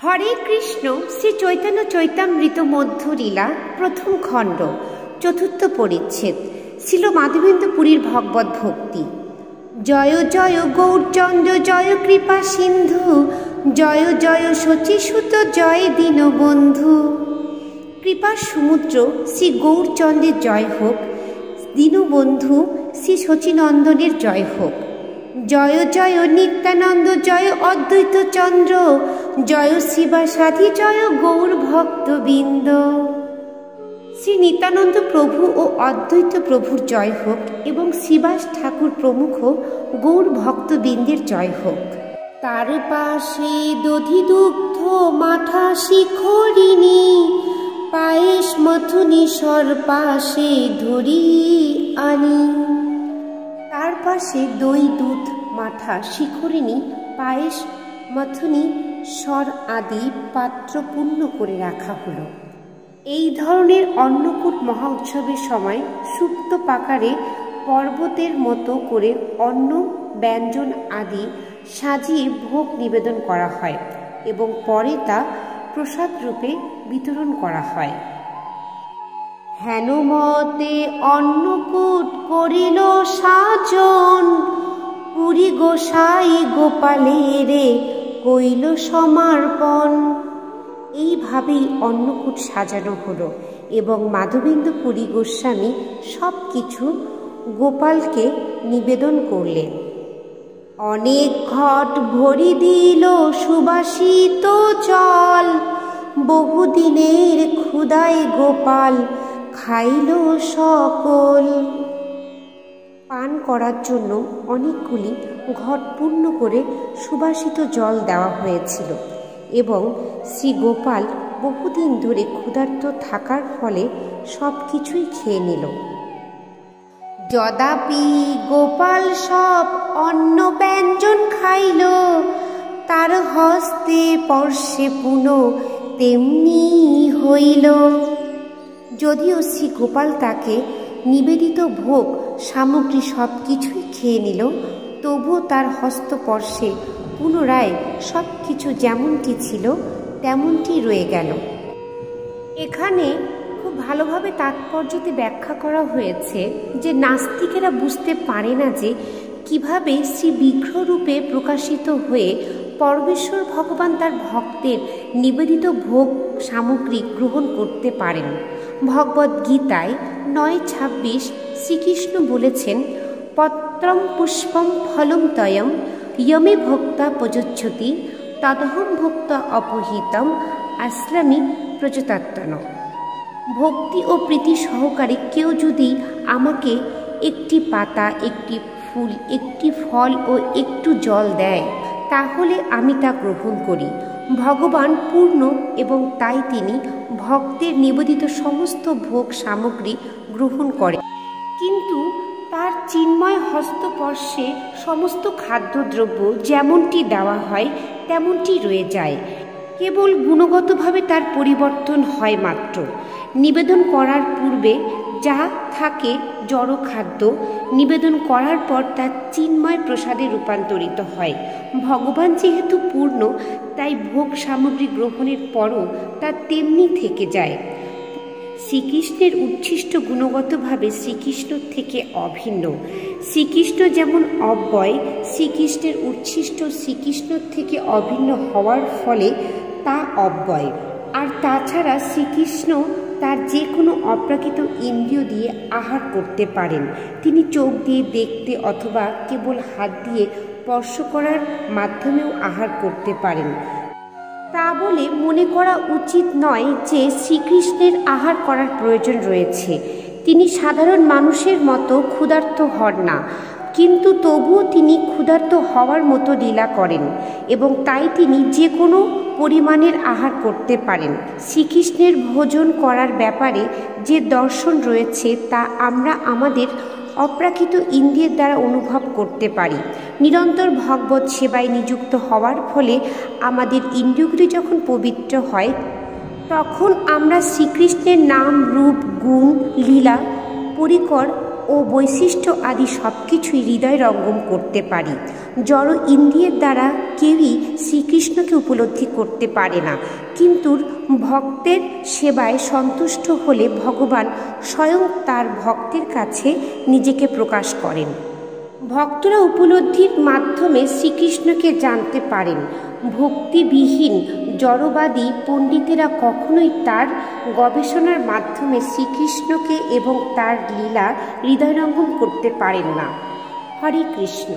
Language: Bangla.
হরে কৃষ্ণ শ্রী চৈতন্য চৈতামৃত মধ্য লীলা প্রথম খণ্ড চতুর্থ পরিচ্ছেদ ছিল মাধবেন্দ্র পুরীর ভগবত ভক্তি। জয় জয় গৌরচন্দ্র জয় কৃপা সিন্ধু জয় জয় শচীসুত জয় দীনবন্ধু। কৃপার সমুদ্র শ্রী গৌরচন্দ্রের জয় হোক, দীনবন্ধু শ্রী শচীনন্দনের জয় হোক। জয় জয় নিত্যানন্দ জয় অদ্বৈত চন্দ্র জয় শিবাসাধি জয় গৌর ভক্তবৃন্দ। শ্রী নিত্যানন্দ প্রভু ও অদ্বৈত প্রভুর জয় হোক এবং শিবাস ঠাকুর প্রমুখ গৌর ভক্তবৃন্দের জয় হোক। তার পাশে দধি দুগ্ধ মাঠা শিখরিণী পায়েস মথুনি সর পাশে ধরি আনি। তার পাশে দই দুধ মাঠা শিখরিণী পায়েস মথুনি স্বর আদি পাত্র পূর্ণ করে রাখা হলো। এই ধরনের অন্নকূট মহা উৎসবের সময় সুপ্ত পাকারে পর্বতের মতো করে অন্ন ব্যঞ্জন আদি সাজিয়ে ভোগ নিবেদন করা হয় এবং পরে তা প্রসাদ রূপে বিতরণ করা হয়। হেনমতে অন্নকূট করিল সাজন পুরী গোসাই গোপালেরে কইল সমর্পণ। এইভাবেই অন্নকূট সাজানো হলো এবং মাধবেন্দ্র পুরী গোস্বামী সব কিছু গোপালকে নিবেদন করলেন। অনেক ঘট ভরি দিল সুবাসিত জল বহুদিনের ক্ষুধায় গোপাল খাইল সকল। পান করার জন্য অনেকগুলি ঘট পূর্ণ করে সুবাসিত জল দেওয়া হয়েছিল এবং শ্রী গোপাল বহুদিন ধরে ক্ষুধার্ত থাকার ফলে সব কিছুই খেয়ে নিল। যদাপি গোপাল সব অন্ন ব্যঞ্জন খাইল তার হস্তে পর্শে পুন তেমনি হইল। যদিও শ্রী গোপাল তাকে নিবেদিত ভোগ সামগ্রী সব কিছুই খেয়ে নিল, তবুও তার হস্তস্পর্শে পুনরায় সব কিছু যেমনটি ছিল তেমনটি রয়ে গেল। এখানে খুব ভালোভাবে তাৎপর্যতে ব্যাখ্যা করা হয়েছে যে নাস্তিকেরা বুঝতে পারে না যে কিভাবে শ্রী বিগ্রহরূপে প্রকাশিত হয়ে পরমেশ্বর ভগবান তার ভক্তের নিবেদিত ভোগ সামগ্রী গ্রহণ করতে পারেন। ভগবদ্ গীতায় 9:26 শ্রীকৃষ্ণ বলেছেন, পত্রম পুষ্পম ফলম তয়ম ইয়মে ভোক্তা প্রযচ্ছতি তদহম ভোক্তা অপহিতম আশ্রামি প্রযতাত্তন। ভক্তি ও প্রীতি সহকারে কেউ যদি আমাকে একটি পাতা, একটি ফুল, একটি ফল ও একটু জল দেয় তাহলে আমি তা গ্রহণ করি। ভগবান পূর্ণ এবং তাই তিনি ভক্তের নিবেদিত সমস্ত ভোগ সামগ্রী গ্রহণ করেন, কিন্তু তার চিন্ময় হস্তস্পর্শে সমস্ত খাদ্যদ্রব্য যেমনটি দেওয়া হয় তেমনটি রয়ে যায়। কেবল গুণগতভাবে তার পরিবর্তন হয় মাত্র। নিবেদন করার পূর্বে যা থাকে জড় খাদ্য, নিবেদন করার পর তা চিন্ময় প্রসাদে রূপান্তরিত হয়। ভগবান যেহেতু পূর্ণ, তাই ভোগ সামগ্রী গ্রহণের পরও তা তেমনি থেকে যায়। শ্রীকৃষ্ণের উচ্ছিষ্ট গুণগতভাবে শ্রীকৃষ্ণ থেকে অভিন্ন। শ্রীকৃষ্ণ যেমন অব্যয়, শ্রীকৃষ্ণের উচ্ছিষ্ট শ্রীকৃষ্ণ থেকে অভিন্ন হওয়ার ফলে তা অব্যয়। আর তাছাড়া শ্রীকৃষ্ণ তার যে কোনো অপ্রাকৃত ইন্দ্রিয় দিয়ে আহার করতে পারেন। তিনি চোখ দিয়ে দেখতে অথবা কেবল হাত দিয়ে স্পর্শ করার মাধ্যমেও আহার করতে পারেন। তা বলে মনে করা উচিত নয় যে শ্রীকৃষ্ণের আহার করার প্রয়োজন রয়েছে। তিনি সাধারণ মানুষের মতো ক্ষুধার্ত হন না, কিন্তু তবুও তিনি ক্ষুধার্ত হওয়ার মতো লীলা করেন এবং তাই তিনি যে কোনো পরিমাণের আহার করতে পারেন। শ্রীকৃষ্ণের ভোজন করার ব্যাপারে যে দর্শন রয়েছে তা আমরা আমাদের অপ্রাকৃত ইন্দ্রিয়ের দ্বারা অনুভব করতে পারি। নিরন্তর ভগবত সেবায় নিযুক্ত হওয়ার ফলে আমাদের ইন্দ্রিয়গুলি যখন পবিত্র হয় তখন আমরা শ্রীকৃষ্ণের নাম, রূপ, গুণ, লীলা, পরিকর ও বৈশিষ্ট্য আদি সব কিছুই হৃদয় রঙ্গম করতে পারি। জড় ইন্দ্রিয়ের দ্বারা কেউই শ্রীকৃষ্ণকে উপলব্ধি করতে পারে না, কিন্তু ভক্তের সেবায় সন্তুষ্ট হলে ভগবান স্বয়ং তার ভক্তের কাছে নিজেকে প্রকাশ করেন। ভক্তরা উপলব্ধির মাধ্যমে শ্রীকৃষ্ণকে জানতে পারেন। ভক্তিবিহীন জড়বাদী পণ্ডিতেরা কখনোই তার গবেষণার মাধ্যমে শ্রীকৃষ্ণকে এবং তার লীলা হৃদয়ঙ্গম করতে পারেন না। হরে কৃষ্ণ।